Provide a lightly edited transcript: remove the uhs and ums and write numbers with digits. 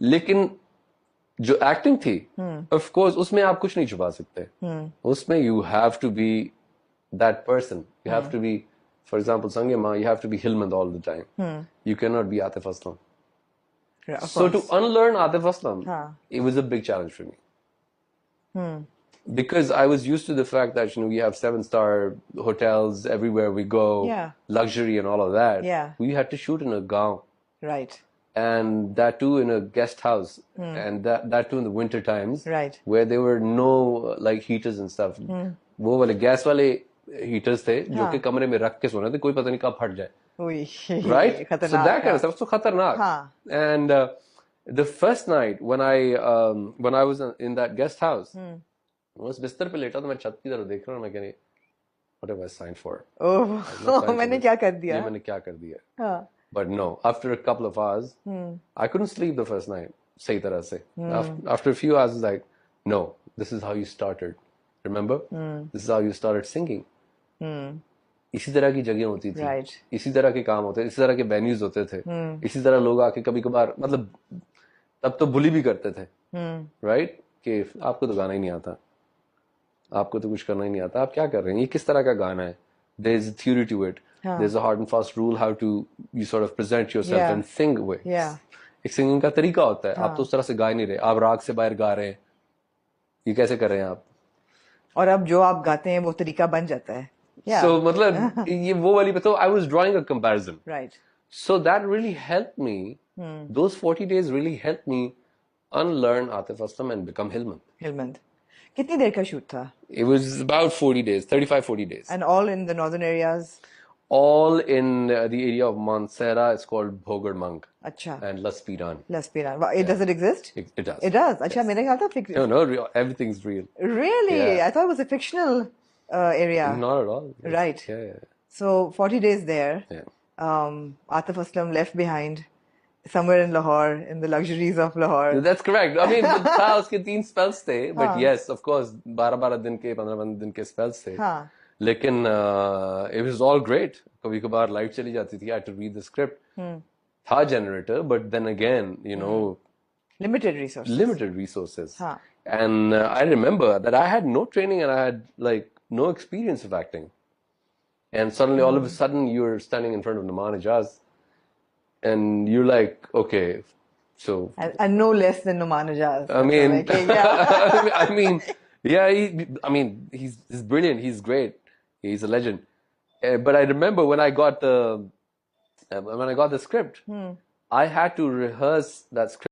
लेकिन जो एक्टिंग थी, ऑफ कोर्स उसमें आप कुछ नहीं छुपा सकते. उसमें you have to be that person. You have to be, for example Sangma, you have to be Hilmand all the time. You cannot be Atif Aslam. Yeah, of So to course. unlearn Atif Aslam, it was a big challenge for me. Because I was used to the fact that, you know, we have 7-star hotels everywhere we go, Yeah. luxury and all of that. Yeah. We had to shoot in a gaon. Right. And that too in a guest house. And that too in the winter times. Right. Where there were no like heaters and stuff. वो वाले gas वाले heaters थे जो कि कमरे में रख के सोना थे, कोई पता नहीं कब फट जाए. Right? So that kind of stuff. So khatarnak. And the first night when I was in that guest house, उस बिस्तर पे लेटा तो मैं छत की तरफ देख रहा हूँ, मैं कह रही, what have I signed for? मैंने क्या कर दिया? ये मैंने क्या कर दिया? But no, after a couple of hours, I couldn't sleep the first night. सही तरह से. After a few hours, I was like, no, this is how you started. Remember? This is how you started singing. इसी तरह की जगह होती थी. Right. इसी तरह के काम होते थे, इसी तरह के venues होते थे. इसी तरह लोग आके कभी कभार, मतलब तब तो बुली भी करते थे. Right? कि आपको तो गाना ही नहीं आता, आपको तो कुछ करना ही नहीं आता, आप क्या कर रहे हैं, ये किस तरह का गाना है. There is a theory to it. There's a hard and fast rule how to you sort of present yourself and sing with. एक सिंगिंग का तरीका होता है. आप तो उस तरह से गा नहीं रहे, आप राग से बाहर गा रहे हैं. ये कैसे कर रहे हैं आप? और अब जो आप गाते हैं वो तरीका बन जाता है. So मतलब ये वो वाली, तो I was drawing a comparison. Right. So that really helped me. Those 40 days really helped me unlearn Atif Aslam and become Hilmand. Hilmand. कितनी देर का शूट था? It was about 40 days, 35-40 days. And all in the northern areas? All in the area of Mansehra. It's called Bhogar Mang. अच्छा. And Las Piran. Las Piran. Does it exist? It does. It does. अच्छा, मेरे ख्याल था No, real. Everything's real. Really? Yeah. I thought it was a fictional area. Not at all. Right. Yeah. So 40 days there. Yeah. Atif Aslam left behind somewhere in Lahore, in the luxuries of Lahore. That's correct. I mean, था उसके 3 spells थे, but yes, of course, 12-12 दिन के, 15-15 दिन के spells थे. लेकिन it was all great. कभी कभार लाइट चली जाती थी. I had to read the script. था generator, but then again, you know, limited resources. And I remember that I had no training and I had like no experience of acting. And suddenly, all of a sudden, you're standing in front of Naman Ijaz, and you're like, okay, so. And no less than Naman Ijaz. I mean, I mean, yeah, he's brilliant. He's great. He's a legend. But I remember when I got the script, I had to rehearse that script